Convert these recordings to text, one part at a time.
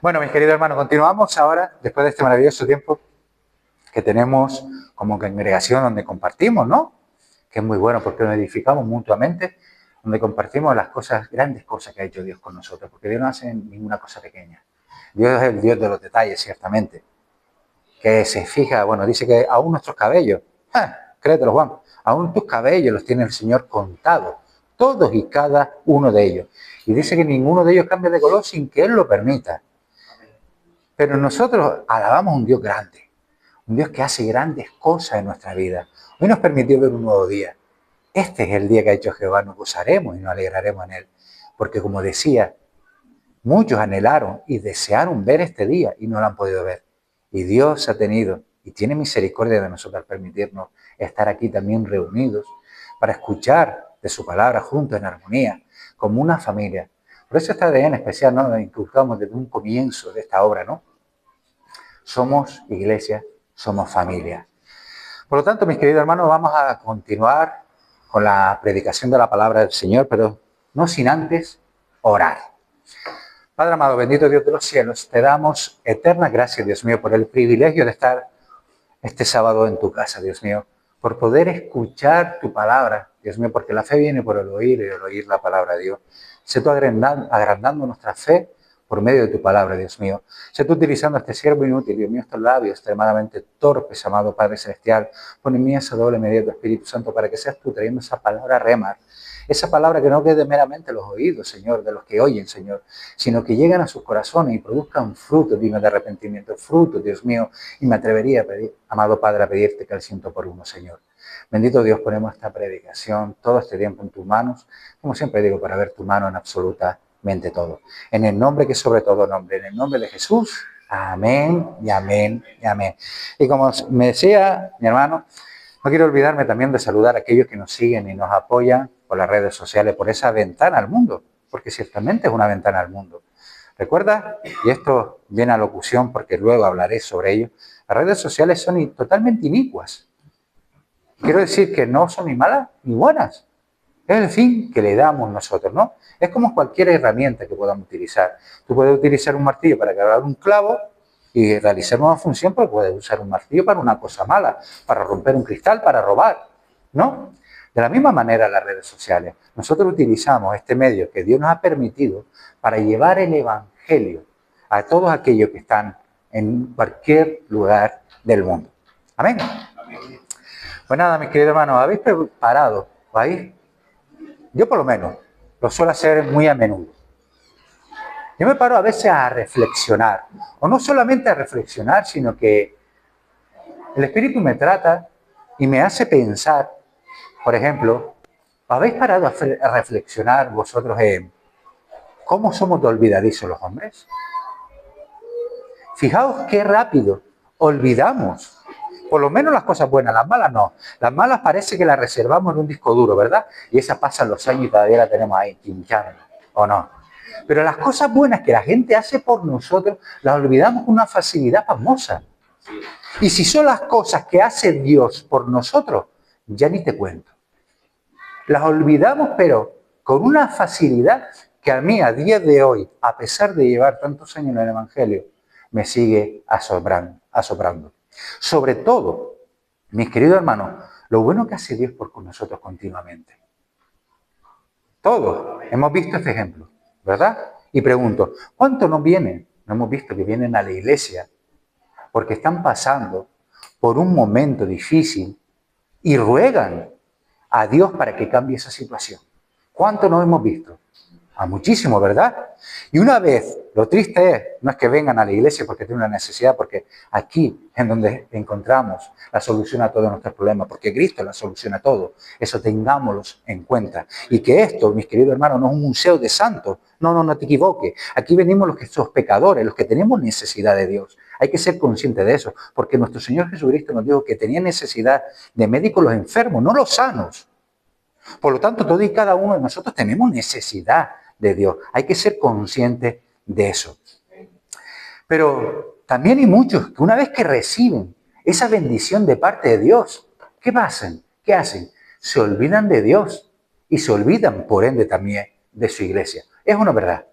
Bueno, mis queridos hermanos, continuamos ahora, después de este maravilloso tiempo que tenemos como congregación donde compartimos, ¿no? Que es muy bueno porque nos edificamos mutuamente, donde compartimos las cosas, grandes cosas que ha hecho Dios con nosotros, porque Dios no hace ninguna cosa pequeña. Dios es el Dios de los detalles, ciertamente, que se fija, bueno, dice que aún nuestros cabellos, créetelo, Juan, aún tus cabellos los tiene el Señor contados, todos y cada uno de ellos. Y dice que ninguno de ellos cambia de color sin que Él lo permita. Pero nosotros alabamos a un Dios grande, un Dios que hace grandes cosas en nuestra vida. Hoy nos permitió ver un nuevo día. Este es el día que ha hecho Jehová, nos gozaremos y nos alegraremos en él. Porque como decía, muchos anhelaron y desearon ver este día y no lo han podido ver. Y Dios ha tenido y tiene misericordia de nosotros al permitirnos estar aquí también reunidos para escuchar de su palabra juntos en armonía, como una familia. Por eso esta idea en especial, ¿no? Nos inculcamos desde un comienzo de esta obra, ¿no? Somos iglesia, somos familia. Por lo tanto, mis queridos hermanos, vamos a continuar con la predicación de la palabra del Señor, pero no sin antes orar. Padre amado, bendito Dios de los cielos, te damos eterna gracias, Dios mío, por el privilegio de estar este sábado en tu casa, Dios mío, por poder escuchar tu palabra, Dios mío, porque la fe viene por el oír y el oír la palabra de Dios. Sé tú agrandando nuestra fe por medio de tu palabra, Dios mío. Sé tú utilizando este siervo inútil, Dios mío, estos labios extremadamente torpes, amado Padre Celestial. Pon en mí esa doble medida de tu Espíritu Santo para que seas tú trayendo esa palabra remar. Esa palabra que no quede meramente en los oídos, Señor, de los que oyen, Señor, sino que lleguen a sus corazones y produzcan frutos dignos de arrepentimiento, frutos, Dios mío, y me atrevería a pedir, amado Padre, a pedirte que al 100 por 1, Señor. Bendito Dios, ponemos esta predicación, todo este tiempo en tus manos, como siempre digo, para ver tu mano en absolutamente todo. En el nombre que sobre todo nombre, en el nombre de Jesús, amén y amén y amén. Y como me decía mi hermano, no quiero olvidarme también de saludar a aquellos que nos siguen y nos apoyan por las redes sociales, por esa ventana al mundo, porque ciertamente es una ventana al mundo. Recuerda, y esto viene a locución porque luego hablaré sobre ello, las redes sociales son totalmente inicuas. Quiero decir que no son ni malas ni buenas. Es el fin que le damos nosotros, ¿no? Es como cualquier herramienta que podamos utilizar. Tú puedes utilizar un martillo para clavar un clavo y realizar una función, pero puedes usar un martillo para una cosa mala, para romper un cristal, para robar, ¿no? De la misma manera las redes sociales. Nosotros utilizamos este medio que Dios nos ha permitido para llevar el evangelio a todos aquellos que están en cualquier lugar del mundo. Amén. Pues nada, mis queridos hermanos, ¿habéis preparado? Yo por lo menos lo suelo hacer muy a menudo. Yo me paro a veces a reflexionar, o no solamente a reflexionar, sino que el Espíritu me trata y me hace pensar, por ejemplo, ¿habéis parado a reflexionar vosotros en cómo somos de olvidadizos los hombres? Fijaos qué rápido olvidamos. Por lo menos las cosas buenas, las malas no. Las malas parece que las reservamos en un disco duro, ¿verdad? Y esas pasan los años y todavía la tenemos ahí, chinchando, ¿o no? Pero las cosas buenas que la gente hace por nosotros, las olvidamos con una facilidad pasmosa. Y si son las cosas que hace Dios por nosotros, ya ni te cuento. Las olvidamos, pero con una facilidad que a mí, a día de hoy, a pesar de llevar tantos años en el Evangelio, me sigue asombrando. Sobre todo, mis queridos hermanos, lo bueno que hace Dios por nosotros continuamente. Todos hemos visto este ejemplo, ¿verdad? Y pregunto, ¿cuántos no vienen? No hemos visto que vienen a la iglesia porque están pasando por un momento difícil y ruegan a Dios para que cambie esa situación. ¿Cuántos no hemos visto? A muchísimo, ¿verdad? Y una vez, lo triste es, no es que vengan a la iglesia porque tienen una necesidad, porque aquí es donde encontramos la solución a todos nuestros problemas, porque Cristo es la solución a todo. Eso tengámoslos en cuenta. Y que esto, mis queridos hermanos, no es un museo de santos. No te equivoques. Aquí venimos los que somos pecadores, los que tenemos necesidad de Dios. Hay que ser conscientes de eso, porque nuestro Señor Jesucristo nos dijo que tenía necesidad de médicos los enfermos, no los sanos. Por lo tanto, todos y cada uno de nosotros tenemos necesidad de Dios. Hay que ser conscientes de eso. Pero también hay muchos que una vez que reciben esa bendición de parte de Dios, ¿qué pasan? ¿Qué hacen? Se olvidan de Dios y se olvidan, por ende, también de su iglesia. ¿Es una verdad?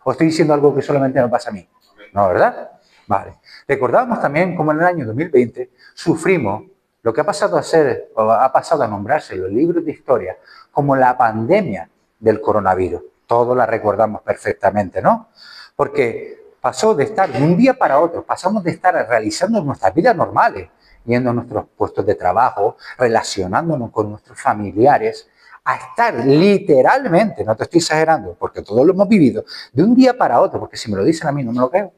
¿O estoy diciendo algo que solamente me pasa a mí? No, ¿verdad? Vale. Recordamos también cómo en el año 2020 sufrimos lo que ha pasado a ser, o ha pasado a nombrarse en los libros de historia como la pandemia del coronavirus. Todos la recordamos perfectamente, ¿no? Porque pasó de estar de un día para otro, pasamos de estar realizando nuestras vidas normales, yendo a nuestros puestos de trabajo, relacionándonos con nuestros familiares, a estar literalmente, no te estoy exagerando, porque todos lo hemos vivido, de un día para otro, porque si me lo dicen a mí no me lo creo,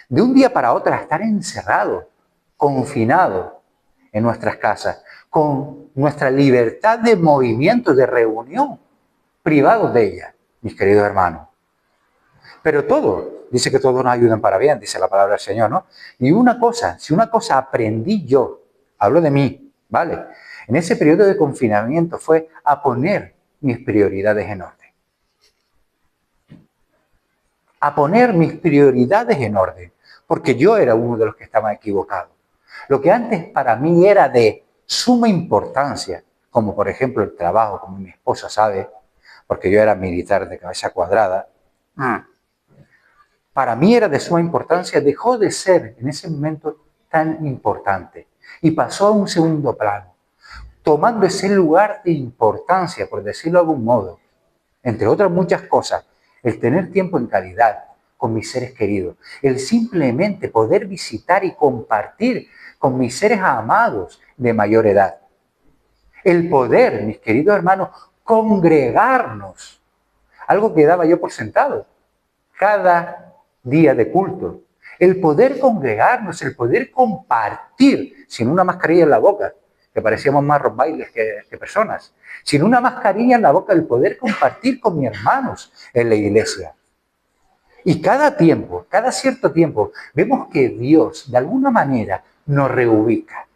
de un día para otro a estar encerrados, confinados en nuestras casas, con nuestra libertad de movimiento, de reunión, privados de ella, mis queridos hermanos. Pero todo, dice que todo nos ayuda para bien, dice la palabra del Señor, ¿no? Y una cosa, si una cosa aprendí yo, hablo de mí, ¿vale? En ese periodo de confinamiento fue a poner mis prioridades en orden. A poner mis prioridades en orden, porque yo era uno de los que estaba equivocado. Lo que antes para mí era de suma importancia, como por ejemplo el trabajo, como mi esposa sabe, porque yo era militar de cabeza cuadrada, para mí era de suma importancia, dejó de ser en ese momento tan importante y pasó a un segundo plano, tomando ese lugar de importancia, por decirlo de algún modo, entre otras muchas cosas, el tener tiempo en calidad con mis seres queridos, el simplemente poder visitar y compartir con mis seres amados de mayor edad, el poder, mis queridos hermanos, congregarnos, algo que daba yo por sentado, cada día de culto, el poder congregarnos, el poder compartir sin una mascarilla en la boca, que parecíamos más rottweilers que personas, sin una mascarilla en la boca, el poder compartir con mis hermanos en la iglesia. Y cada tiempo, cada cierto tiempo, vemos que Dios de alguna manera nos reubica.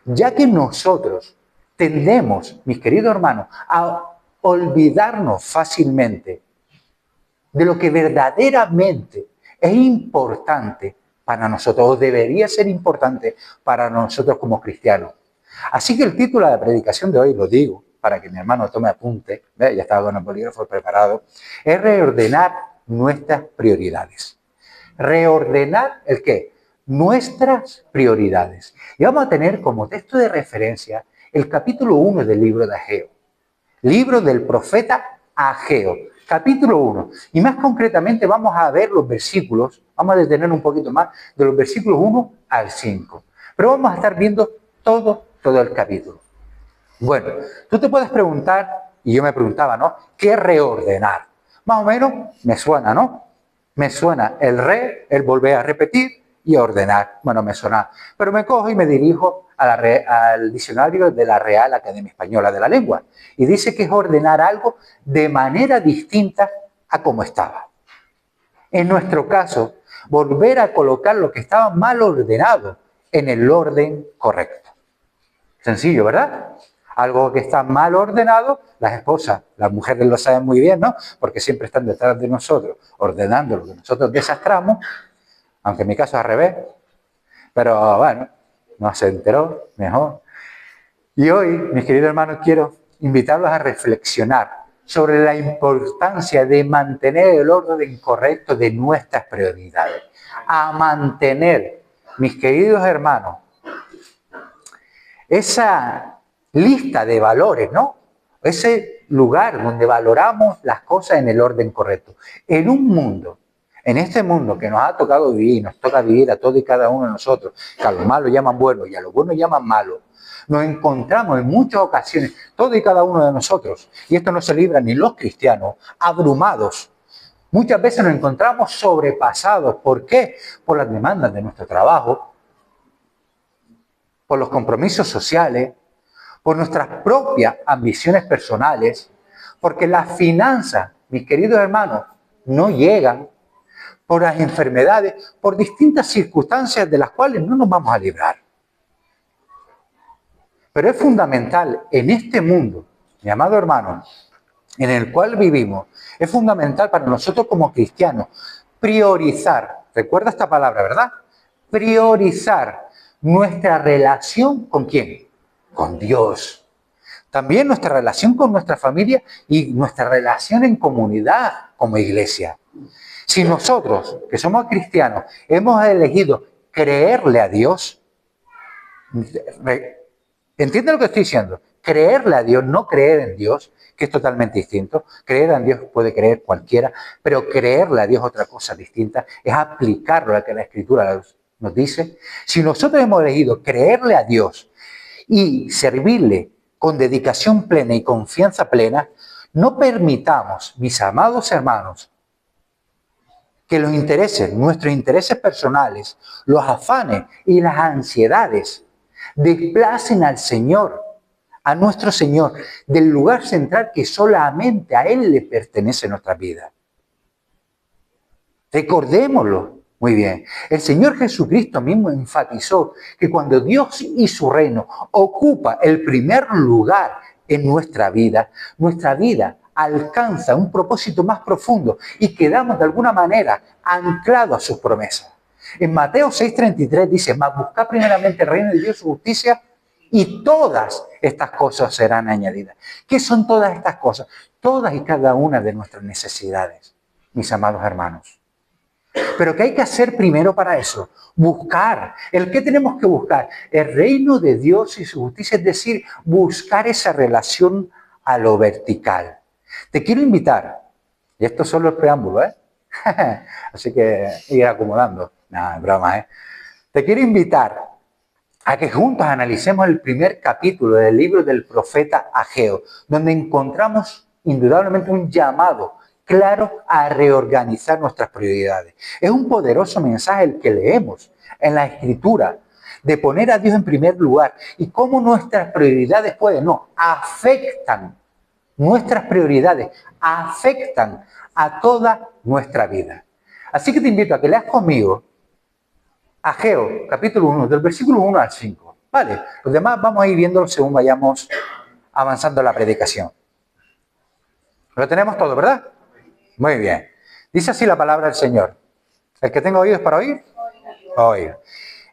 Ya que nosotros tendemos, mis queridos hermanos, a olvidarnos fácilmente de lo que verdaderamente es importante para nosotros, o debería ser importante para nosotros como cristianos. Así que el título de la predicación de hoy, lo digo, para que mi hermano tome apunte, ¿ve? Ya estaba con el bolígrafo preparado, es reordenar nuestras prioridades. Reordenar ¿el qué? Nuestras prioridades. Y vamos a tener como texto de referencia el capítulo 1 del libro de Ageo. Libro del profeta Ageo, capítulo 1. Y más concretamente vamos a ver los versículos, vamos a detener un poquito más, de los versículos 1 al 5. Pero vamos a estar viendo todo el capítulo. Bueno, tú te puedes preguntar, y yo me preguntaba, ¿no? ¿Qué reordenar? Más o menos me suena, ¿no? Me suena el volver a repetir y ordenar. Bueno, me suena. Pero me cojo y me dirijo al diccionario de la Real Academia Española de la Lengua. Y dice que es ordenar algo de manera distinta a como estaba. En nuestro caso, volver a colocar lo que estaba mal ordenado en el orden correcto. Sencillo, ¿verdad? Algo que está mal ordenado, las esposas, las mujeres lo saben muy bien, ¿no? Porque siempre están detrás de nosotros, ordenando lo que nosotros desastramos, aunque en mi caso es al revés, pero bueno, no se enteró, mejor. Y hoy, mis queridos hermanos, quiero invitarlos a reflexionar sobre la importancia de mantener el orden correcto de nuestras prioridades. A mantener, mis queridos hermanos, esa lista de valores, ¿no? Ese lugar donde valoramos las cosas en el orden correcto. En un mundo, en este mundo que nos ha tocado vivir, nos toca vivir a todos y cada uno de nosotros, que a lo malo llaman bueno y a lo bueno llaman malo, nos encontramos en muchas ocasiones, todos y cada uno de nosotros, y esto no se libra ni los cristianos, abrumados. Muchas veces nos encontramos sobrepasados. ¿Por qué? Por las demandas de nuestro trabajo, por los compromisos sociales, por nuestras propias ambiciones personales, porque las finanzas, mis queridos hermanos, no llegan, por las enfermedades, por distintas circunstancias de las cuales no nos vamos a librar. Pero es fundamental en este mundo, mi amado hermano, en el cual vivimos, es fundamental para nosotros como cristianos priorizar, recuerda esta palabra, ¿verdad? Priorizar nuestra relación ¿con quién? Con Dios. También nuestra relación con nuestra familia y nuestra relación en comunidad como iglesia. Si nosotros, que somos cristianos, hemos elegido creerle a Dios, ¿entiende lo que estoy diciendo? Creerle a Dios, no creer en Dios, que es totalmente distinto. Creer en Dios puede creer cualquiera, pero creerle a Dios es otra cosa distinta, es aplicarlo a lo que la Escritura nos dice. Si nosotros hemos elegido creerle a Dios y servirle con dedicación plena y confianza plena, no permitamos, mis amados hermanos, que los intereses, nuestros intereses personales, los afanes y las ansiedades desplacen al Señor, a nuestro Señor, del lugar central que solamente a Él le pertenece nuestra vida. Recordémoslo muy bien. El Señor Jesucristo mismo enfatizó que cuando Dios y su reino ocupa el primer lugar en nuestra vida alcanza un propósito más profundo y quedamos de alguna manera anclados a sus promesas. En Mateo 6:33 dice, mas buscad primeramente el reino de Dios y su justicia y todas estas cosas serán añadidas. ¿Qué son todas estas cosas? Todas y cada una de nuestras necesidades, mis amados hermanos. Pero ¿qué hay que hacer primero para eso? Buscar. ¿El qué tenemos que buscar? El reino de Dios y su justicia, es decir, buscar esa relación a lo vertical. Te quiero invitar, y esto es solo el preámbulo, así que ir acomodando. No, es broma, Te quiero invitar a que juntos analicemos el primer capítulo del libro del profeta Ageo, donde encontramos indudablemente un llamado claro a reorganizar nuestras prioridades. Es un poderoso mensaje el que leemos en la Escritura, de poner a Dios en primer lugar y cómo nuestras prioridades afectan, nuestras prioridades afectan a toda nuestra vida. Así que te invito a que leas conmigo Ageo, capítulo 1, del versículo 1 al 5. Vale, los demás vamos a ir viéndolo según vayamos avanzando en la predicación. Lo tenemos todo, ¿verdad? Muy bien. Dice así la palabra del Señor. ¿El que tenga oídos para oír? Oiga.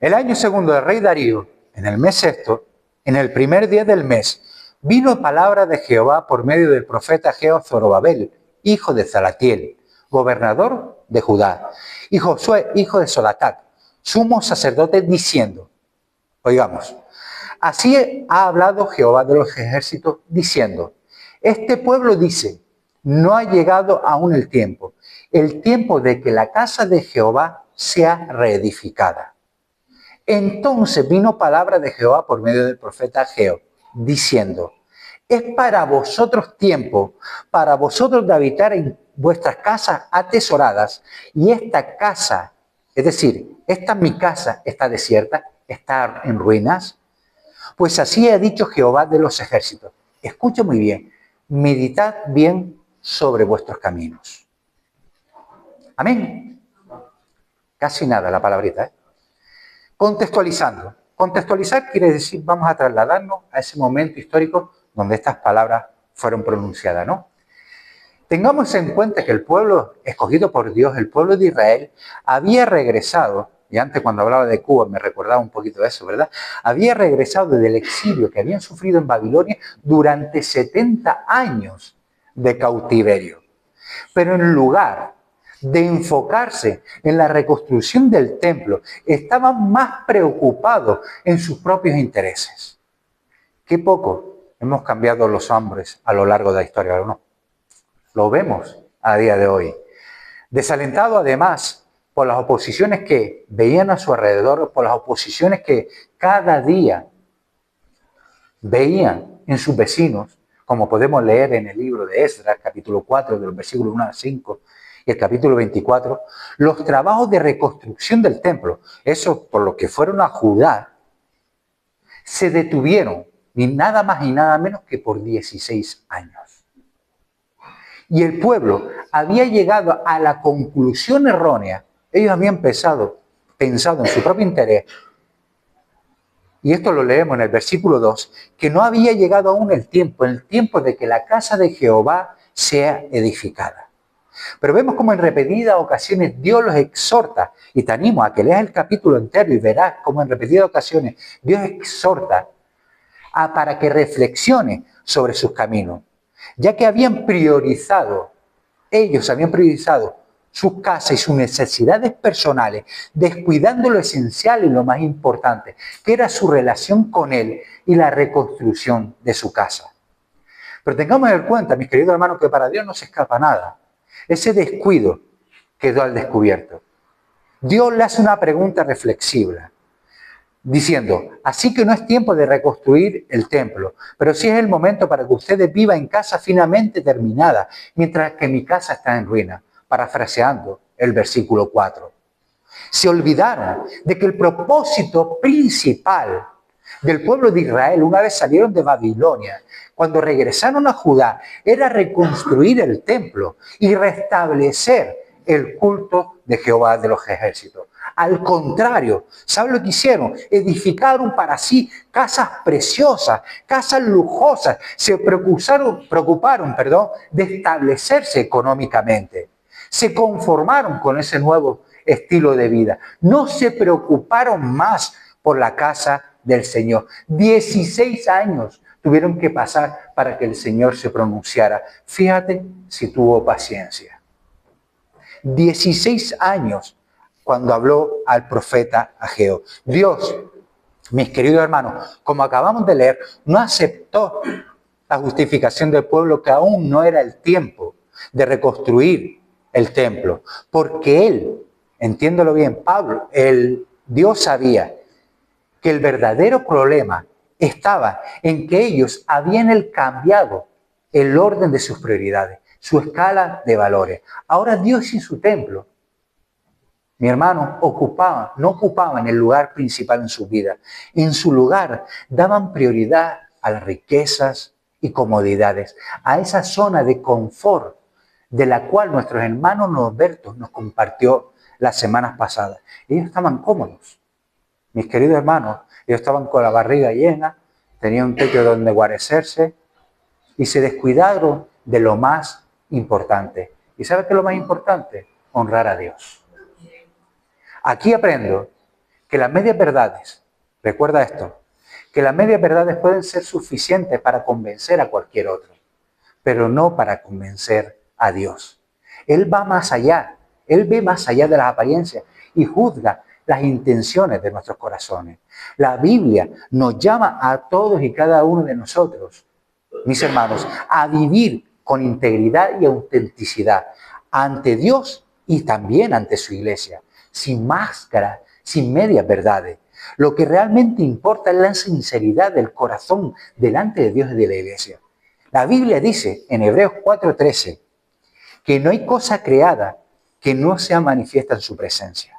El año segundo del rey Darío, en el mes sexto, en el primer día del mes, vino palabra de Jehová por medio del profeta Ageo Zorobabel, hijo de Zalatiel, gobernador de Judá, y Josué, hijo de Sodacat, sumo sacerdote, diciendo, oigamos, así ha hablado Jehová de los ejércitos, diciendo, este pueblo dice, no ha llegado aún el tiempo de que la casa de Jehová sea reedificada. Entonces vino palabra de Jehová por medio del profeta Ageo, diciendo, es para vosotros tiempo, para vosotros de habitar en vuestras casas atesoradas, y esta casa, es decir, esta mi casa está desierta, está en ruinas. Pues así ha dicho Jehová de los ejércitos. Escucha muy bien, meditad bien sobre vuestros caminos. Amén. Casi nada la palabrita, Contextualizando. Contextualizar quiere decir, vamos a trasladarnos a ese momento histórico donde estas palabras fueron pronunciadas, ¿no? Tengamos en cuenta que el pueblo escogido por Dios, el pueblo de Israel, había regresado, y antes cuando hablaba de Cuba me recordaba un poquito de eso, ¿verdad? Había regresado del exilio que habían sufrido en Babilonia durante 70 años de cautiverio. Pero en lugar de enfocarse en la reconstrucción del templo, estaban más preocupados en sus propios intereses. Qué poco hemos cambiado los hombres a lo largo de la historia, ¿o no? Lo vemos a día de hoy. Desalentado además por las oposiciones que veían a su alrededor, por las oposiciones que cada día veían en sus vecinos, como podemos leer en el libro de Esdras, capítulo 4, del versículo 1 al 5, y el capítulo 24, los trabajos de reconstrucción del templo, eso por lo que fueron a Judá, se detuvieron, ni nada más ni nada menos que por 16 años. Y el pueblo había llegado a la conclusión errónea. Ellos habían pensado en su propio interés. Y esto lo leemos en el versículo 2, que no había llegado aún el tiempo de que la casa de Jehová sea edificada. Pero vemos como en repetidas ocasiones Dios los exhorta, y te animo a que leas el capítulo entero y verás como en repetidas ocasiones Dios exhorta para que reflexione sobre sus caminos, ya que ellos habían priorizado sus casas y sus necesidades personales, descuidando lo esencial y lo más importante, que era su relación con Él y la reconstrucción de su casa. Pero tengamos en cuenta, mis queridos hermanos, que para Dios no se escapa nada. Ese descuido quedó al descubierto. Dios le hace una pregunta reflexiva, diciendo, así que no es tiempo de reconstruir el templo, pero sí es el momento para que ustedes vivan en casa finamente terminada, mientras que mi casa está en ruina, parafraseando el versículo 4. Se olvidaron de que el propósito principal del pueblo de Israel, una vez salieron de Babilonia, cuando regresaron a Judá, era reconstruir el templo y restablecer el culto de Jehová de los ejércitos. Al contrario, ¿saben lo que hicieron? Edificaron para sí casas preciosas, casas lujosas. Se preocuparon, de establecerse económicamente. Se conformaron con ese nuevo estilo de vida. No se preocuparon más por la casa del Señor. 16 años tuvieron que pasar para que el Señor se pronunciara. Fíjate si tuvo paciencia. 16 años cuando habló al profeta Ageo. Dios, mis queridos hermanos, como acabamos de leer, no aceptó la justificación del pueblo que aún no era el tiempo de reconstruir el templo, porque Él, entiéndelo bien, Pablo, Dios sabía que el verdadero problema estaba en que ellos habían cambiado el orden de sus prioridades, su escala de valores. Ahora Dios y su templo, mi hermano, no ocupaban el lugar principal en su vida. En su lugar daban prioridad a las riquezas y comodidades, a esa zona de confort de la cual nuestros hermanos Norberto nos compartió las semanas pasadas. Ellos estaban cómodos. Mis queridos hermanos, ellos estaban con la barriga llena, tenían un techo donde guarecerse y se descuidaron de lo más importante. ¿Y sabe qué es lo más importante? Honrar a Dios. Aquí aprendo que las medias verdades, recuerda esto, que las medias verdades pueden ser suficientes para convencer a cualquier otro, pero no para convencer a Dios. Él va más allá, Él ve más allá de las apariencias y juzga las intenciones de nuestros corazones. La Biblia nos llama a todos y cada uno de nosotros, mis hermanos, a vivir con integridad y autenticidad ante Dios y también ante su iglesia, sin máscara, sin medias verdades. Lo que realmente importa es la sinceridad del corazón delante de Dios y de la iglesia. La Biblia dice en Hebreos 4:13 que no hay cosa creada que no sea manifiesta en su presencia.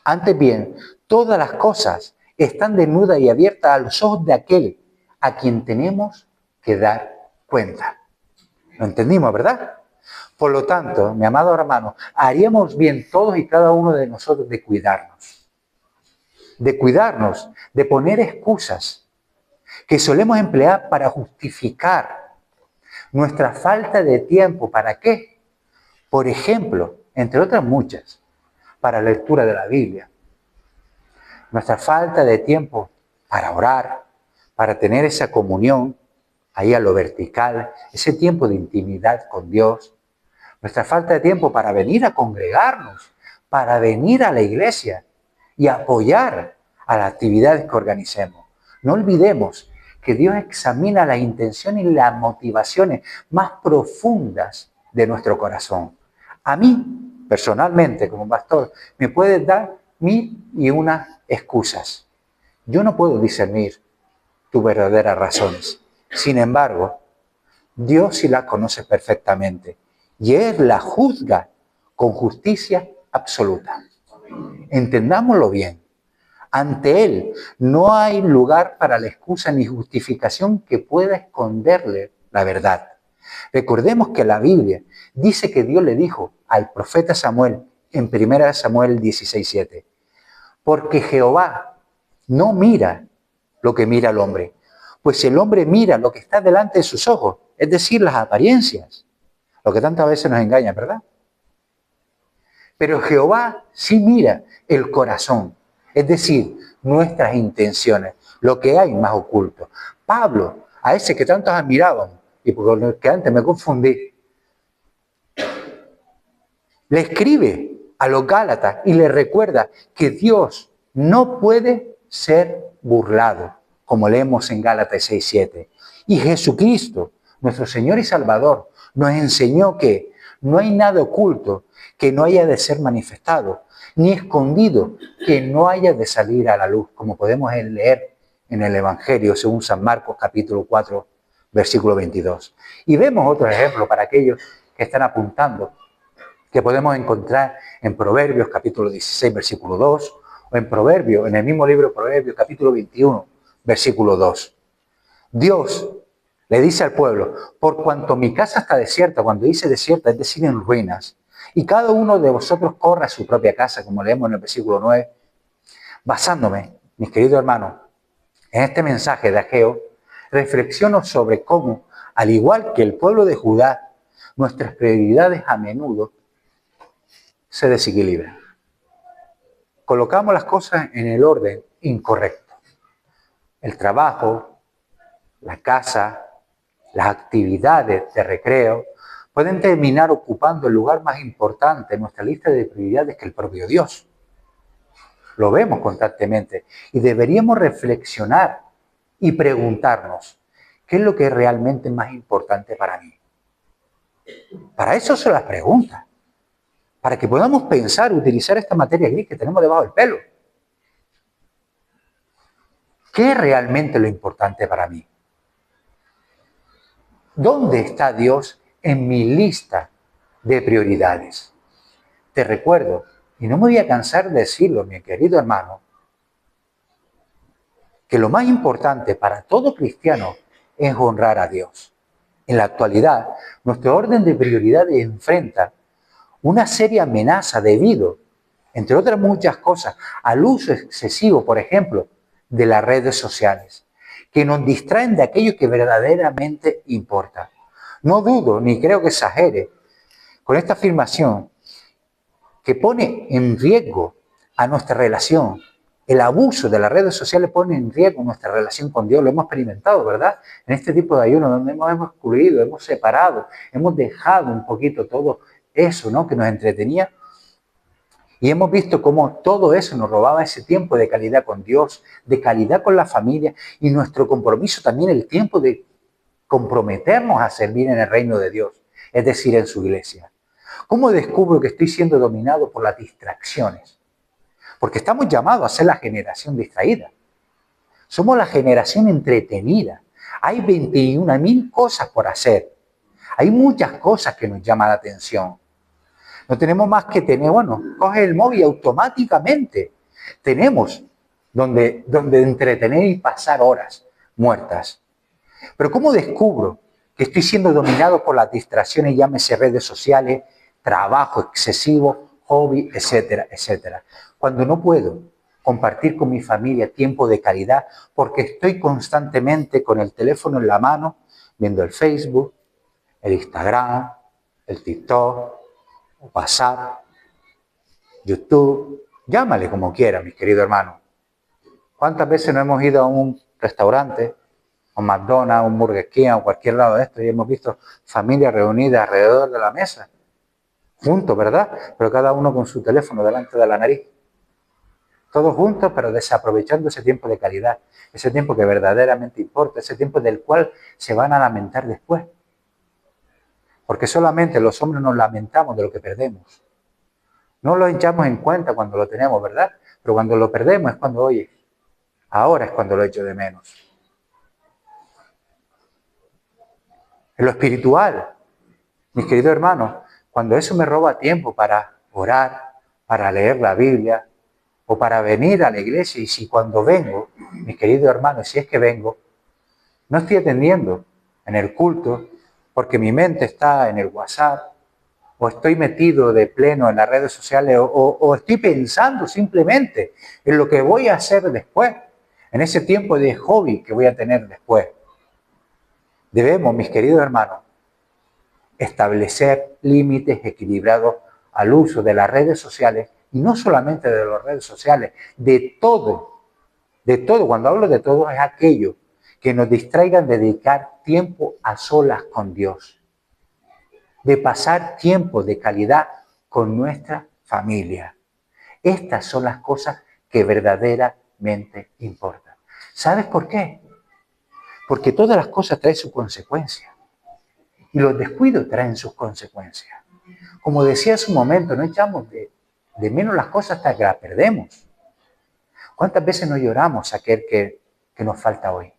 Antes bien, todas las cosas están desnudas y abiertas a los ojos de aquel a quien tenemos que dar cuenta. ¿Lo entendimos, verdad? Por lo tanto, mi amado hermano, haríamos bien todos y cada uno de nosotros de cuidarnos, de poner excusas que solemos emplear para justificar nuestra falta de tiempo. ¿Para qué? Por ejemplo, entre otras muchas, para la lectura de la Biblia. Nuestra falta de tiempo para orar, para tener esa comunión ahí a lo vertical, ese tiempo de intimidad con Dios. Nuestra falta de tiempo para venir a congregarnos, para venir a la iglesia y apoyar a las actividades que organicemos. No olvidemos que Dios examina las intenciones y las motivaciones más profundas de nuestro corazón. A mí, personalmente, como pastor, me puede dar 1001 excusas. Yo no puedo discernir tus verdaderas razones. Sin embargo, Dios sí las conoce perfectamente y Él las juzga con justicia absoluta. Entendámoslo bien. Ante Él no hay lugar para la excusa ni justificación que pueda esconderle la verdad. Recordemos que la Biblia dice que Dios le dijo al profeta Samuel en 1 Samuel 16:7, porque Jehová no mira lo que mira el hombre, pues el hombre mira lo que está delante de sus ojos, es decir, las apariencias, lo que tantas veces nos engaña, ¿verdad? Pero Jehová sí mira el corazón, es decir, nuestras intenciones, lo que hay más oculto. Pablo, a ese que tantos admiraban, y por lo que antes me confundí, Le escribe a los Gálatas y le recuerda que Dios no puede ser burlado, como leemos en Gálatas 6:7. Y Jesucristo, nuestro Señor y Salvador, nos enseñó que no hay nada oculto que no haya de ser manifestado, ni escondido que no haya de salir a la luz, como podemos leer en el Evangelio según San Marcos capítulo 4, versículo 22. Y vemos otro ejemplo para aquellos que están apuntando, que podemos encontrar en Proverbios capítulo 16, versículo 2, o en Proverbios, en el mismo libro de Proverbios capítulo 21, versículo 2. Dios le dice al pueblo, por cuanto mi casa está desierta, cuando dice desierta es decir en ruinas, y cada uno de vosotros corre a su propia casa, como leemos en el versículo 9, basándome, mis queridos hermanos, en este mensaje de Ageo, reflexiono sobre cómo, al igual que el pueblo de Judá, nuestras prioridades a menudo se desequilibran. Colocamos las cosas en el orden incorrecto. El trabajo, la casa, las actividades de recreo pueden terminar ocupando el lugar más importante en nuestra lista de prioridades que el propio Dios. Lo vemos constantemente y deberíamos reflexionar y preguntarnos, ¿qué es lo que es realmente más importante para mí? Para eso son las preguntas, para que podamos pensar, utilizar esta materia gris que tenemos debajo del pelo. ¿Qué es realmente lo importante para mí? ¿Dónde está Dios en mi lista de prioridades? Te recuerdo, y no me voy a cansar de decirlo, mi querido hermano, que lo más importante para todo cristiano es honrar a Dios. En la actualidad, nuestro orden de prioridades enfrenta una seria amenaza debido, entre otras muchas cosas, al uso excesivo, por ejemplo, de las redes sociales, que nos distraen de aquello que verdaderamente importa. No dudo, ni creo que exagere, con esta afirmación que pone en riesgo a nuestra relación. El abuso de las redes sociales pone en riesgo nuestra relación con Dios. Lo hemos experimentado, ¿verdad? En este tipo de ayuno donde hemos excluido, hemos separado, hemos dejado un poquito todo eso, ¿no?, que nos entretenía. Y hemos visto cómo todo eso nos robaba ese tiempo de calidad con Dios, de calidad con la familia y nuestro compromiso también, el tiempo de comprometernos a servir en el reino de Dios, es decir, en su iglesia. ¿Cómo descubro que estoy siendo dominado por las distracciones? Porque estamos llamados a ser la generación distraída. Somos la generación entretenida. Hay 21.000 cosas por hacer. Hay muchas cosas que nos llaman la atención. No tenemos más que tener, coge el móvil automáticamente. Tenemos donde entretener y pasar horas muertas. Pero ¿cómo descubro que estoy siendo dominado por las distracciones, llámese redes sociales, trabajo excesivo, hobby, etcétera, etcétera? Cuando no puedo compartir con mi familia tiempo de calidad porque estoy constantemente con el teléfono en la mano, viendo el Facebook, el Instagram, el TikTok, WhatsApp, YouTube, llámale como quiera, mis queridos hermanos. ¿Cuántas veces no hemos ido a un restaurante, a un McDonald's, a un Burger King, o cualquier lado de esto, y hemos visto familias reunidas alrededor de la mesa, juntos, ¿verdad? Pero cada uno con su teléfono delante de la nariz. Todos juntos, pero desaprovechando ese tiempo de calidad, ese tiempo que verdaderamente importa, ese tiempo del cual se van a lamentar después. Porque solamente los hombres nos lamentamos de lo que perdemos. No lo echamos en cuenta cuando lo tenemos, ¿verdad? Pero cuando lo perdemos es cuando, oye, ahora es cuando lo echo de menos. En lo espiritual, mis queridos hermanos, cuando eso me roba tiempo para orar, para leer la Biblia, o para venir a la iglesia, y si cuando vengo, mis queridos hermanos, si es que vengo, no estoy atendiendo en el culto, porque mi mente está en el WhatsApp, o estoy metido de pleno en las redes sociales, o estoy pensando simplemente en lo que voy a hacer después, en ese tiempo de hobby que voy a tener después. Debemos, mis queridos hermanos, establecer límites equilibrados al uso de las redes sociales, y no solamente de las redes sociales, de todo. De todo, cuando hablo de todo, es aquello que nos distraigan de dedicar tiempo a solas con Dios, de pasar tiempo de calidad con nuestra familia. Estas son las cosas que verdaderamente importan. ¿Sabes por qué? Porque todas las cosas traen sus consecuencias. Y los descuidos traen sus consecuencias. Como decía hace un momento, no echamos de menos las cosas hasta que las perdemos. ¿Cuántas veces no lloramos a aquel que nos falta hoy?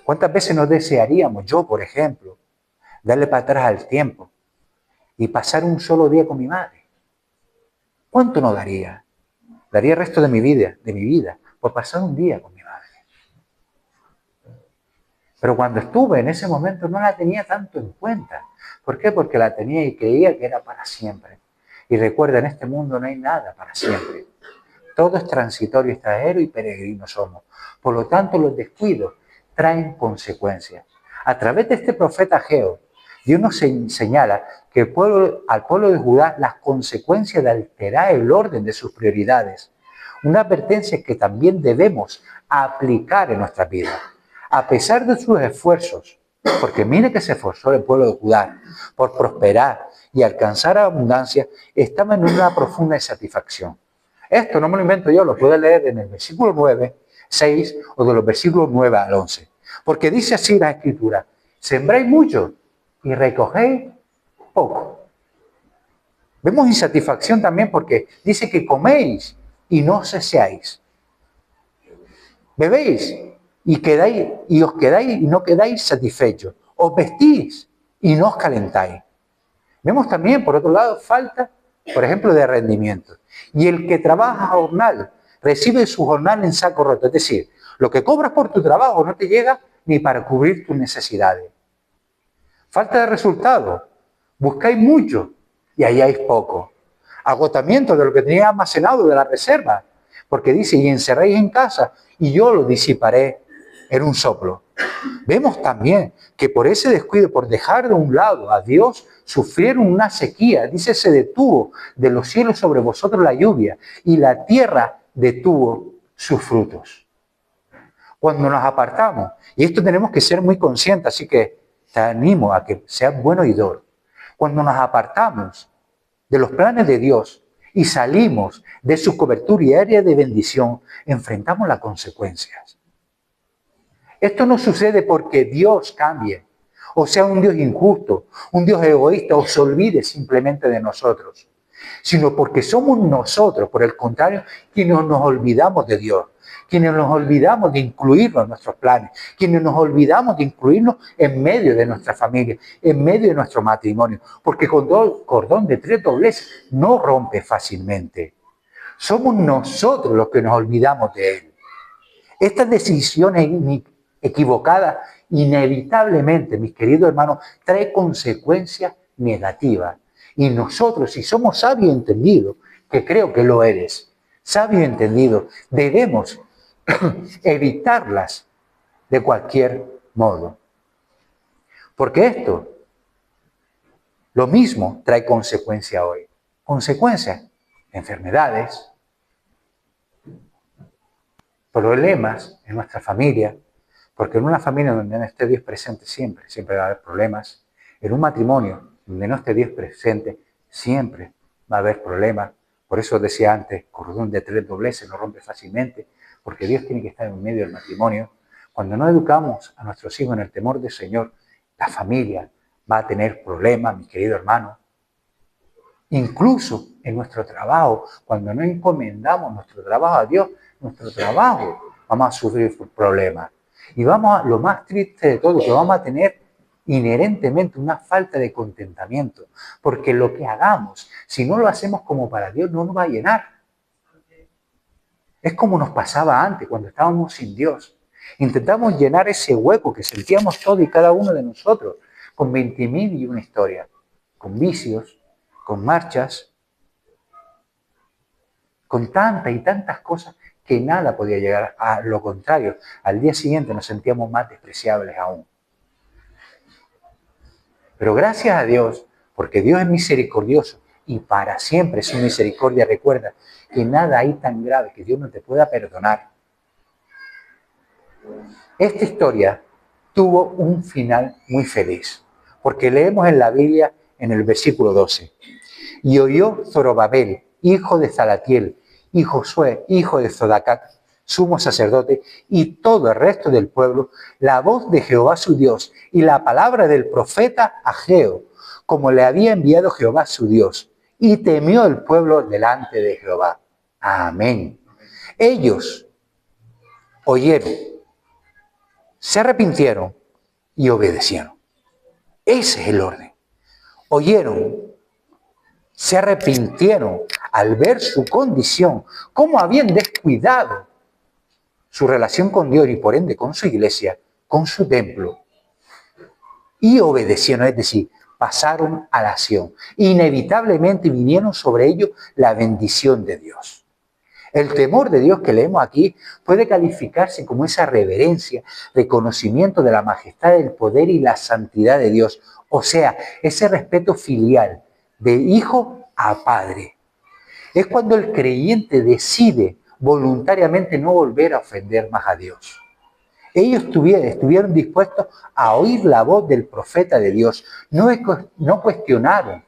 ¿Cuántas veces nos desearíamos, yo por ejemplo, darle para atrás al tiempo y pasar un solo día con mi madre? ¿Cuánto no daría? Daría el resto de mi vida, por pasar un día con mi madre. Pero cuando estuve en ese momento no la tenía tanto en cuenta. ¿Por qué? Porque la tenía y creía que era para siempre. Y recuerda, en este mundo no hay nada para siempre. Todo es transitorio, extranjero y peregrino somos. Por lo tanto, los descuidos traen consecuencias. A través de este profeta Ageo, Dios nos señala que al pueblo de Judá las consecuencias de alterar el orden de sus prioridades. Una advertencia que también debemos aplicar en nuestra vida. A pesar de sus esfuerzos, porque mire que se esforzó el pueblo de Judá por prosperar y alcanzar abundancia, estaba en una profunda insatisfacción. Esto no me lo invento yo, lo puede leer en el versículo 9, 6 o de los versículos 9 al 11. Porque dice así la Escritura: sembráis mucho y recogéis poco. Vemos insatisfacción también porque dice que coméis y no saciáis. Bebéis y os quedáis y no quedáis satisfechos. Os vestís y no os calentáis. Vemos también, por otro lado, falta, por ejemplo, de rendimiento. Y el que trabaja a jornal recibe su jornal en saco roto. Es decir, lo que cobras por tu trabajo no te llega ni para cubrir tus necesidades. Falta de resultado. Buscáis mucho y halláis poco. Agotamiento de lo que tenéis almacenado de la reserva. Porque dice, y encerréis en casa y yo lo disiparé en un soplo. Vemos también que por ese descuido, por dejar de un lado a Dios, sufrieron una sequía. Dice, se detuvo de los cielos sobre vosotros la lluvia y la tierra detuvo sus frutos. Cuando nos apartamos, y esto tenemos que ser muy conscientes, así que te animo a que seas buen oidor. Cuando nos apartamos de los planes de Dios y salimos de su cobertura y área de bendición, enfrentamos las consecuencias. Esto no sucede porque Dios cambie, o sea un Dios injusto, un Dios egoísta, o se olvide simplemente de nosotros, sino porque somos nosotros, por el contrario, quienes nos olvidamos de Dios, quienes nos olvidamos de incluirnos en nuestros planes, quienes nos olvidamos de incluirnos en medio de nuestra familia, en medio de nuestro matrimonio, porque con cordón de tres dobleces no rompe fácilmente. Somos nosotros los que nos olvidamos de Él. Estas decisiones equivocadas, inevitablemente, mis queridos hermanos, trae consecuencias negativas. Y nosotros, si somos sabios y entendidos, que creo que lo eres, sabios y entendidos, debemos evitarlas de cualquier modo. Porque esto, lo mismo, trae consecuencias hoy. Consecuencias, enfermedades, problemas en nuestra familia, porque en una familia donde no esté Dios presente siempre va a haber problemas. En un matrimonio donde no esté Dios presente, siempre va a haber problemas. Por eso decía antes, cordón de tres dobleces no rompe fácilmente, porque Dios tiene que estar en medio del matrimonio. Cuando no educamos a nuestros hijos en el temor del Señor, la familia va a tener problemas, mis queridos hermanos. Incluso en nuestro trabajo, cuando no encomendamos nuestro trabajo a Dios, nuestro trabajo, vamos a sufrir problemas. Y lo más triste de todo, que vamos a tener inherentemente una falta de contentamiento, porque lo que hagamos, si no lo hacemos como para Dios, no nos va a llenar. Es como nos pasaba antes, cuando estábamos sin Dios. Intentamos llenar ese hueco que sentíamos todos y cada uno de nosotros, con 20.000 y una historia, con vicios, con marchas, con tantas y tantas cosas que nada podía llegar. A lo contrario, al día siguiente nos sentíamos más despreciables aún. Pero gracias a Dios, porque Dios es misericordioso y para siempre su misericordia, recuerda que nada hay tan grave que Dios no te pueda perdonar. Esta historia tuvo un final muy feliz, porque leemos en la Biblia en el versículo 12. Y oyó Zorobabel, hijo de Salatiel, y Josué, hijo de Zodacat, sumo sacerdote, y todo el resto del pueblo, la voz de Jehová su Dios y la palabra del profeta Ageo, como le había enviado Jehová su Dios. Y temió el pueblo delante de Jehová. Amén. Ellos oyeron, se arrepintieron y obedecieron. Ese es el orden. Oyeron, se arrepintieron al ver su condición, cómo habían descuidado su relación con Dios y por ende con su iglesia, con su templo, y obedecieron, es decir, pasaron a la acción. Inevitablemente vinieron sobre ellos la bendición de Dios. El temor de Dios que leemos aquí puede calificarse como esa reverencia, reconocimiento de la majestad, del poder y la santidad de Dios. O sea, ese respeto filial de hijo a padre. Es cuando el creyente decide voluntariamente no volver a ofender más a Dios. Ellos estuvieron dispuestos a oír la voz del profeta de Dios. No cuestionaron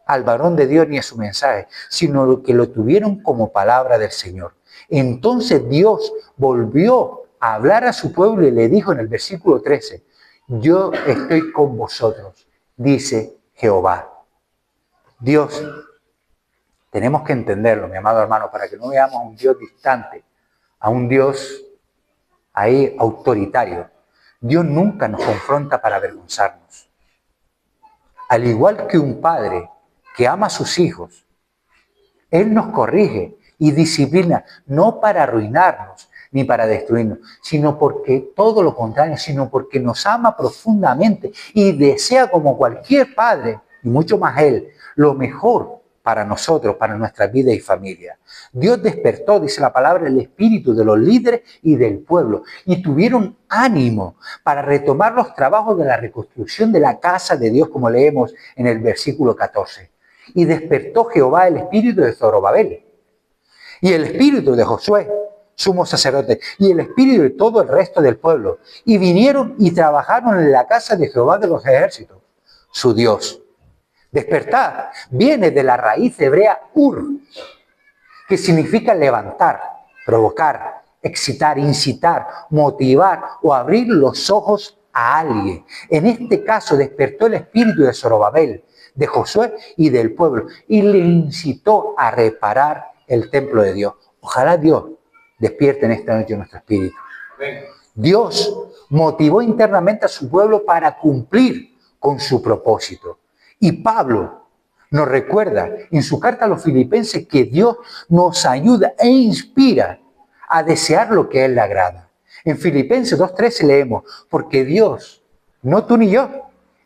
al varón de Dios ni a su mensaje, sino que lo tuvieron como palabra del Señor. Entonces Dios volvió a hablar a su pueblo y le dijo en el versículo 13, yo estoy con vosotros, dice Jehová. Dios, tenemos que entenderlo, mi amado hermano, para que no veamos a un Dios distante, a un Dios ahí autoritario. Dios nunca nos confronta para avergonzarnos. Al igual que un padre que ama a sus hijos, Él nos corrige y disciplina, no para arruinarnos ni para destruirnos, sino porque todo lo contrario, sino porque nos ama profundamente y desea como cualquier padre, y mucho más Él, lo mejor para nosotros, para nuestra vida y familia. Dios despertó, dice la palabra, el espíritu de los líderes y del pueblo, y tuvieron ánimo para retomar los trabajos de la reconstrucción de la casa de Dios, como leemos en el versículo 14. Y despertó Jehová el espíritu de Zorobabel, y el espíritu de Josué, sumo sacerdote, y el espíritu de todo el resto del pueblo. Y vinieron y trabajaron en la casa de Jehová de los ejércitos, su Dios. Despertar viene de la raíz hebrea ur, que significa levantar, provocar, excitar, incitar, motivar o abrir los ojos a alguien. En este caso despertó el espíritu de Zorobabel, de Josué y del pueblo, y le incitó a reparar el templo de Dios. Ojalá Dios despierte en esta noche nuestro espíritu. Dios motivó internamente a su pueblo para cumplir con su propósito. Y Pablo nos recuerda en su carta a los filipenses que Dios nos ayuda e inspira a desear lo que a Él le agrada. En Filipenses 2:13 leemos, porque Dios, no tú ni yo,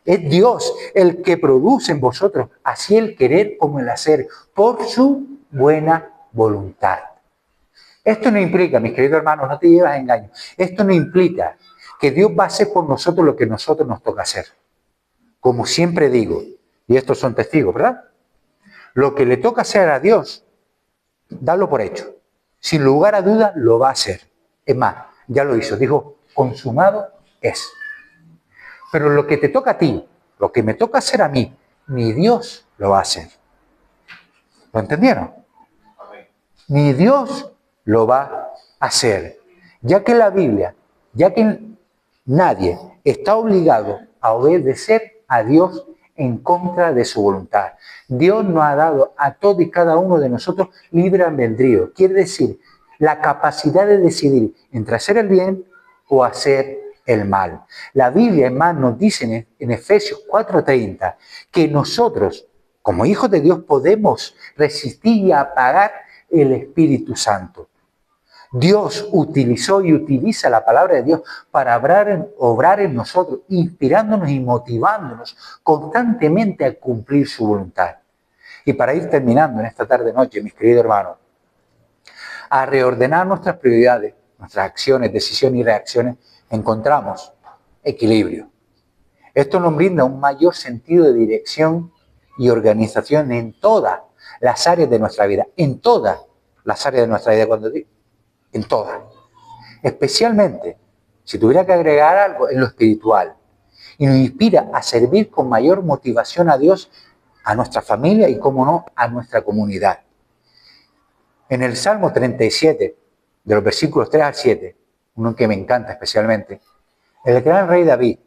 es Dios el que produce en vosotros así el querer como el hacer, por su buena voluntad. Esto no implica, mis queridos hermanos, no te llevas a engaño, esto no implica que Dios va a hacer por nosotros lo que a nosotros nos toca hacer. Como siempre digo, y estos son testigos, ¿verdad? Lo que le toca hacer a Dios, dalo por hecho. Sin lugar a dudas, lo va a hacer. Es más, ya lo hizo. Dijo, consumado es. Pero lo que te toca a ti, lo que me toca hacer a mí, ni Dios lo va a hacer. ¿Lo entendieron? Ni Dios lo va a hacer. Ya que la Biblia, ya que nadie está obligado a obedecer a Dios en contra de su voluntad. Dios nos ha dado a todos y cada uno de nosotros libre albedrío. Quiere decir, la capacidad de decidir entre hacer el bien o hacer el mal. La Biblia, además, nos dice en Efesios 4:30 que nosotros, como hijos de Dios, podemos resistir y apagar el Espíritu Santo. Dios utilizó y utiliza la palabra de Dios para obrar en nosotros, inspirándonos y motivándonos constantemente a cumplir su voluntad. Y para ir terminando en esta tarde-noche, mis queridos hermanos, a reordenar nuestras prioridades, nuestras acciones, decisiones y reacciones, encontramos equilibrio. Esto nos brinda un mayor sentido de dirección y organización en todas las áreas de nuestra vida, en todas las áreas de nuestra vida, cuando digo en todas. Especialmente, si tuviera que agregar algo, en lo espiritual. Y nos inspira a servir con mayor motivación a Dios a nuestra familia y, cómo no, a nuestra comunidad. En el Salmo 37, de los versículos 3 al 7, uno que me encanta especialmente, el gran rey David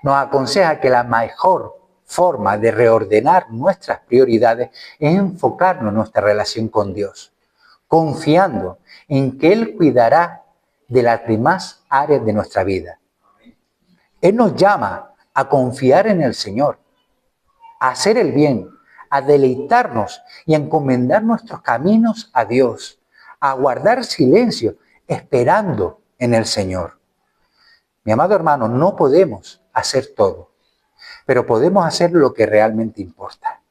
nos aconseja que la mejor forma de reordenar nuestras prioridades es enfocarnos en nuestra relación con Dios, confiando en que Él cuidará de las demás áreas de nuestra vida. Él nos llama a confiar en el Señor, a hacer el bien, a deleitarnos y a encomendar nuestros caminos a Dios, a guardar silencio, esperando en el Señor. Mi amado hermano, no podemos hacer todo, pero podemos hacer lo que realmente importa.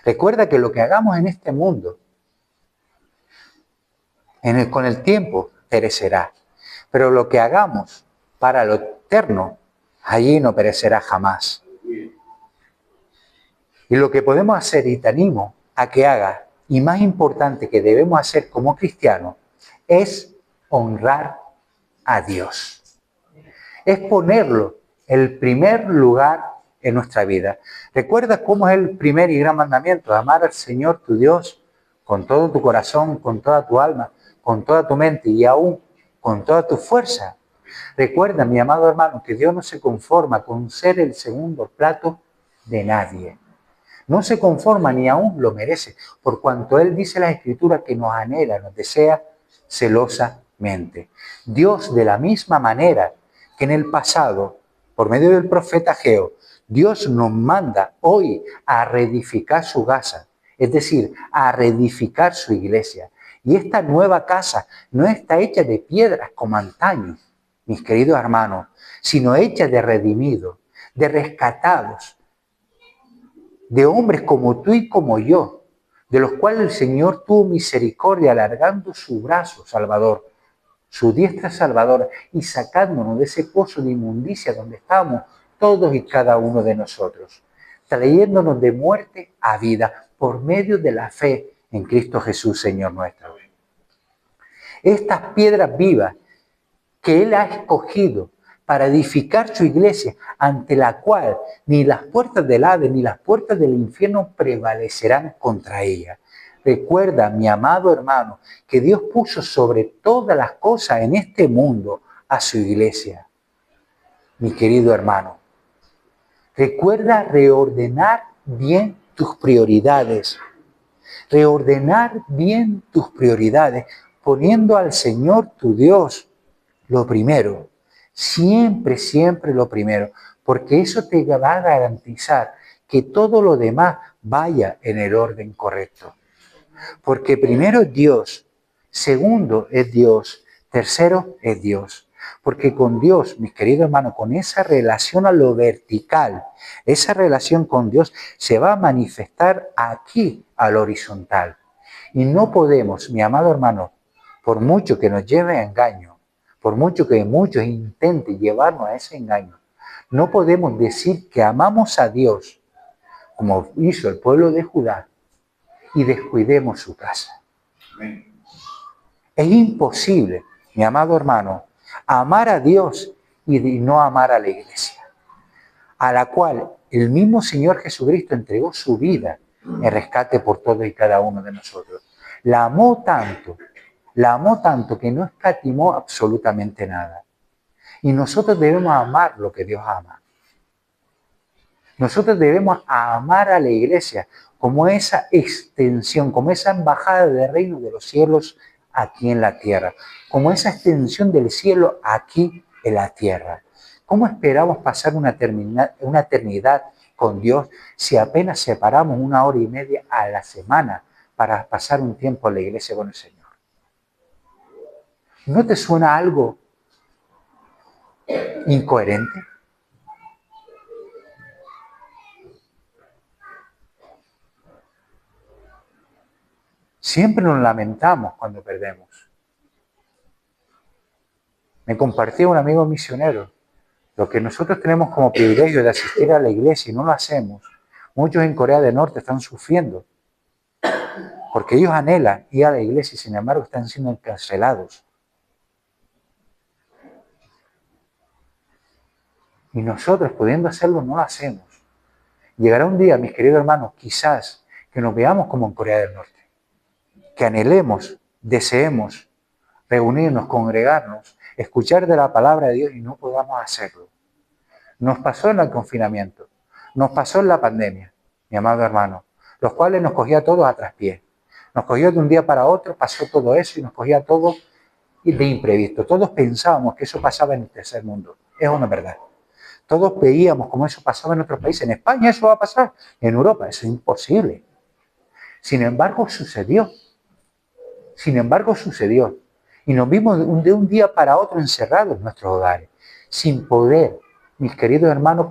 Recuerda que lo que hagamos en este mundo, con el tiempo, perecerá. Pero lo que hagamos para lo eterno, allí no perecerá jamás. Y lo que podemos hacer, y te animo a que hagas, y más importante que debemos hacer como cristianos, es honrar a Dios. Es ponerlo el primer lugar en nuestra vida. Recuerda cómo es el primer y gran mandamiento: amar al Señor tu Dios con todo tu corazón, con toda tu alma, con toda tu mente y aún con toda tu fuerza. Recuerda, mi amado hermano, que Dios no se conforma con ser el segundo plato de nadie. No se conforma ni aún lo merece, por cuanto Él dice en la Escritura que nos anhela, nos desea celosamente. Dios, de la misma manera que en el pasado, por medio del profeta Ageo, Dios nos manda hoy a reedificar su casa, es decir, a reedificar su iglesia. Y esta nueva casa no está hecha de piedras como antaño, mis queridos hermanos, sino hecha de redimidos, de rescatados, de hombres como tú y como yo, de los cuales el Señor tuvo misericordia alargando su brazo salvador, su diestra salvadora, y sacándonos de ese pozo de inmundicia donde estábamos todos y cada uno de nosotros, trayéndonos de muerte a vida por medio de la fe en Cristo Jesús, Señor nuestro. Estas piedras vivas que Él ha escogido para edificar su iglesia, ante la cual ni las puertas del Hades ni las puertas del infierno prevalecerán contra ella. Recuerda, mi amado hermano, que Dios puso sobre todas las cosas en este mundo a su iglesia. Mi querido hermano, recuerda reordenar bien tus prioridades. Reordenar bien tus prioridades, poniendo al Señor tu Dios lo primero. Siempre, siempre lo primero, porque eso te va a garantizar que todo lo demás vaya en el orden correcto. Porque primero es Dios, segundo es Dios, tercero es Dios. Porque con Dios, mis queridos hermanos, con esa relación a lo vertical, esa relación con Dios se va a manifestar aquí a lo horizontal. Y no podemos, mi amado hermano, por mucho que nos lleve a engaño, por mucho que muchos intenten llevarnos a ese engaño, no podemos decir que amamos a Dios, como hizo el pueblo de Judá, y descuidemos su casa. Es imposible, mi amado hermano, amar a Dios y no amar a la iglesia, a la cual el mismo Señor Jesucristo entregó su vida en rescate por todos y cada uno de nosotros. La amó tanto que no escatimó absolutamente nada. Y nosotros debemos amar lo que Dios ama. Nosotros debemos amar a la iglesia como esa extensión, como esa embajada del reino de los cielos aquí en la tierra, como esa extensión del cielo aquí en la tierra. ¿Cómo esperamos pasar una eternidad con Dios si apenas separamos 1 hora y media a la semana para pasar un tiempo en la iglesia con el Señor? ¿No te suena algo incoherente? Siempre nos lamentamos cuando perdemos. Me compartía un amigo misionero, lo que nosotros tenemos como privilegio de asistir a la iglesia y no lo hacemos. Muchos en Corea del Norte están sufriendo porque ellos anhelan ir a la iglesia y sin embargo están siendo encarcelados. Y nosotros, pudiendo hacerlo, no lo hacemos. Llegará un día, mis queridos hermanos, quizás que nos veamos como en Corea del Norte, que anhelemos, deseemos reunirnos, congregarnos, escuchar de la palabra de Dios y no podamos hacerlo. Nos pasó en el confinamiento, nos pasó en la pandemia, mi amado hermano, los cuales nos cogía a todos a traspié. Nos cogió de un día para otro, pasó todo eso y nos cogía a todos de imprevisto. Todos pensábamos que eso pasaba en el tercer mundo. Es una verdad. Todos veíamos cómo eso pasaba en otros países. En España eso va a pasar, en Europa eso es imposible. Sin embargo, sucedió. Sin embargo, sucedió. Y nos vimos de un día para otro encerrados en nuestros hogares, sin poder, mis queridos hermanos,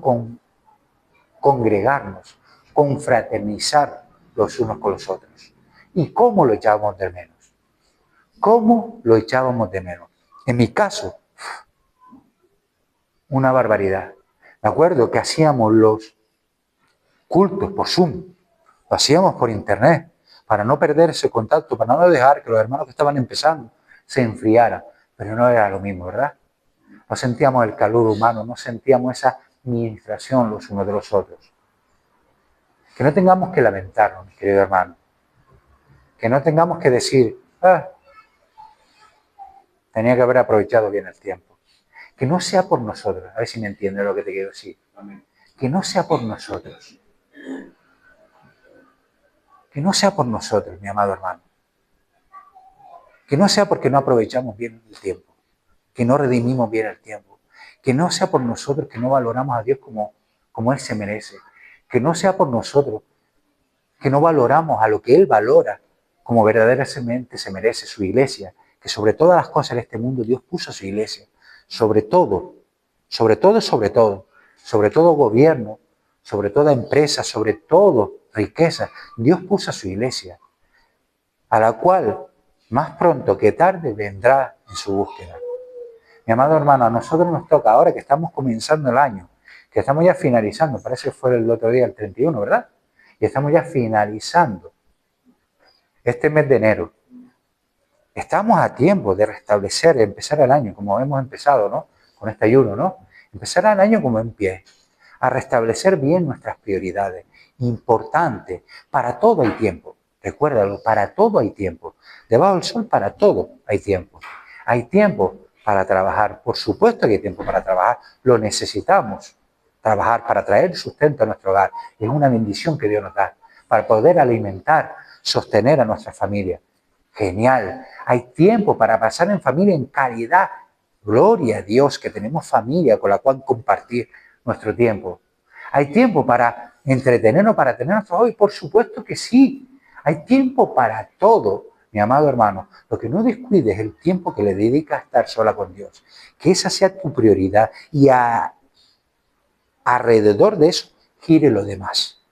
congregarnos, confraternizar los unos con los otros. ¿Y cómo lo echábamos de menos? ¿Cómo lo echábamos de menos? En mi caso, una barbaridad. Me acuerdo que hacíamos los cultos por Zoom, lo hacíamos por internet, para no perder ese contacto, para no dejar que los hermanos que estaban empezando se enfriaran. Pero no era lo mismo, ¿verdad? No sentíamos el calor humano, no sentíamos esa ministración los unos de los otros. Que no tengamos que lamentarnos, mis queridos hermanos. Que no tengamos que decir, tenía que haber aprovechado bien el tiempo. Que no sea por nosotros, a ver si me entiendes lo que te quiero decir. Que no sea por nosotros. Que no sea por nosotros, mi amado hermano. Que no sea porque no aprovechamos bien el tiempo. Que no redimimos bien el tiempo. Que no sea por nosotros que no valoramos a Dios como Él se merece. Que no sea por nosotros que no valoramos a lo que Él valora como verdaderamente se merece su iglesia. Que sobre todas las cosas en este mundo Dios puso su iglesia. Sobre todo gobierno, sobre toda empresa, sobre todo riqueza. Dios puso su iglesia, a la cual más pronto que tarde vendrá en su búsqueda. Mi amado hermano, a nosotros nos toca, ahora que estamos comenzando el año, que estamos ya finalizando, parece que fue el otro día, el 31, ¿verdad? Y estamos ya finalizando este mes de enero. Estamos a tiempo de restablecer, de empezar el año como hemos empezado, ¿no? Con este ayuno, ¿no? Empezar el año como en pie, a restablecer bien nuestras prioridades. Importante, para todo hay tiempo. Recuérdalo, para todo hay tiempo. Debajo del sol, para todo hay tiempo. Hay tiempo para trabajar. Por supuesto que hay tiempo para trabajar. Lo necesitamos. Trabajar para traer sustento a nuestro hogar. Es una bendición que Dios nos da. Para poder alimentar, sostener a nuestra familia. Genial. Hay tiempo para pasar en familia en calidad. Gloria a Dios que tenemos familia con la cual compartir nuestro tiempo. Hay tiempo para entretenernos, para tener nuestro hobby. Por supuesto que sí. Hay tiempo para todo, mi amado hermano. Lo que no descuides es el tiempo que le dedicas a estar sola con Dios. Que esa sea tu prioridad y alrededor de eso gire lo demás.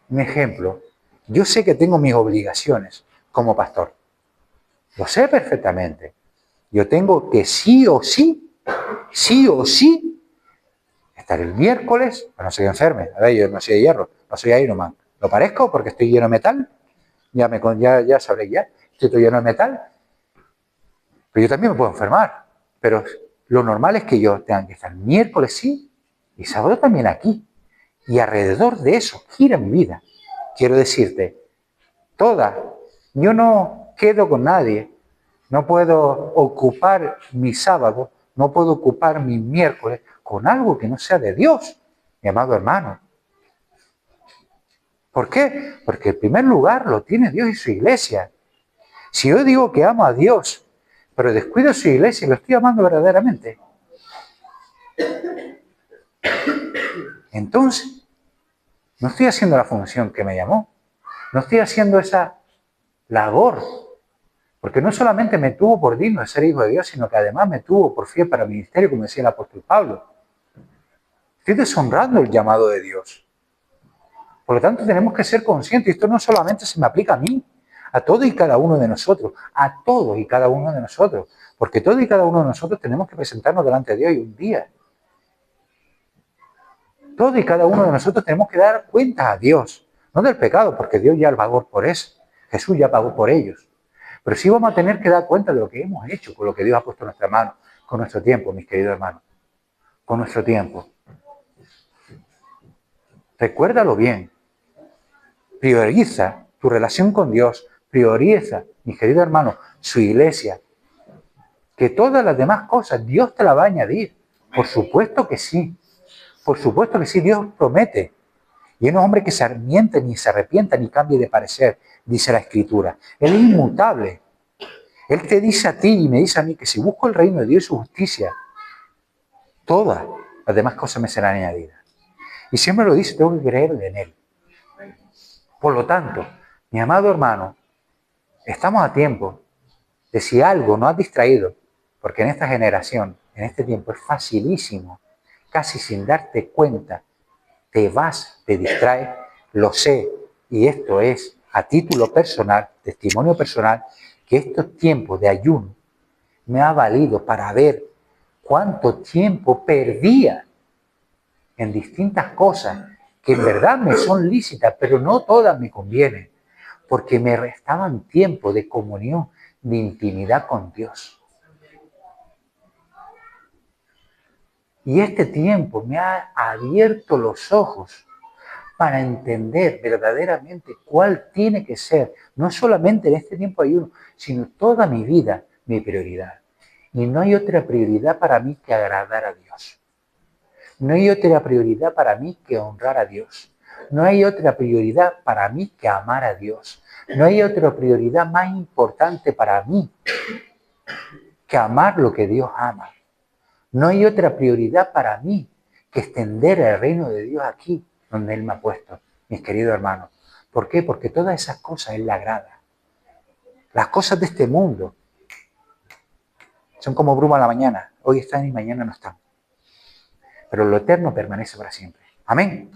Un ejemplo, yo sé que tengo mis obligaciones como pastor. Lo sé perfectamente. Yo tengo que sí o sí, estar el miércoles, a no ser que enferme. A ver, yo no soy de hierro, no soy Iron Man. ¿Lo parezco porque estoy lleno de metal? Ya sabré ya. Estoy lleno de metal. Pero yo también me puedo enfermar. Pero lo normal es que yo tenga que estar miércoles sí y sábado también aquí. Y alrededor de eso gira mi vida. Quiero decirte, yo no quedo con nadie. No puedo ocupar mi sábado, no puedo ocupar mi miércoles con algo que no sea de Dios, mi amado hermano. ¿Por qué? Porque en primer lugar lo tiene Dios y su iglesia. Si yo digo que amo a Dios, pero descuido su iglesia, lo estoy amando verdaderamente. Entonces, no estoy haciendo la función que me llamó. No estoy haciendo esa labor. Porque no solamente me tuvo por digno de ser hijo de Dios, sino que además me tuvo por fiel para el ministerio, como decía el apóstol Pablo. Estoy deshonrando el llamado de Dios. Por lo tanto, tenemos que ser conscientes. Y esto no solamente se me aplica a mí, a todos y cada uno de nosotros. A todos y cada uno de nosotros. Porque todos y cada uno de nosotros tenemos que presentarnos delante de Dios y un día. Todos y cada uno de nosotros tenemos que dar cuenta a Dios. No del pecado, porque Dios ya pagó por eso. Jesús ya pagó por ellos. Pero sí vamos a tener que dar cuenta de lo que hemos hecho, con lo que Dios ha puesto en nuestra mano, con nuestro tiempo, mis queridos hermanos. Con nuestro tiempo. Recuérdalo bien. Prioriza tu relación con Dios. Prioriza, mi querido hermano, su iglesia. Que todas las demás cosas Dios te las va a añadir. Por supuesto que sí. Por supuesto que sí, Dios promete. Y Él no es hombre que se miente, ni se arrepienta, ni cambie de parecer, dice la Escritura. Él es inmutable. Él te dice a ti y me dice a mí que si busco el reino de Dios y su justicia, todas las demás cosas me serán añadidas. Y siempre lo dice, tengo que creer en Él. Por lo tanto, mi amado hermano, estamos a tiempo de si algo nos ha distraído, porque en esta generación, en este tiempo, es facilísimo, casi sin darte cuenta, te distraes, lo sé, y esto es a título personal, testimonio personal, que estos tiempos de ayuno me ha valido para ver cuánto tiempo perdía en distintas cosas que en verdad me son lícitas, pero no todas me convienen, porque me restaban tiempo de comunión, de intimidad con Dios. Y este tiempo me ha abierto los ojos para entender verdaderamente cuál tiene que ser, no solamente en este tiempo de ayuno, sino toda mi vida, mi prioridad. Y no hay otra prioridad para mí que agradar a Dios. No hay otra prioridad para mí que honrar a Dios. No hay otra prioridad para mí que amar a Dios. No hay otra prioridad más importante para mí que amar lo que Dios ama. No hay otra prioridad para mí que extender el reino de Dios aquí, donde Él me ha puesto, mis queridos hermanos. ¿Por qué? Porque todas esas cosas Él le agrada. Las cosas de este mundo son como bruma a la mañana. Hoy están y mañana no están. Pero lo eterno permanece para siempre. Amén.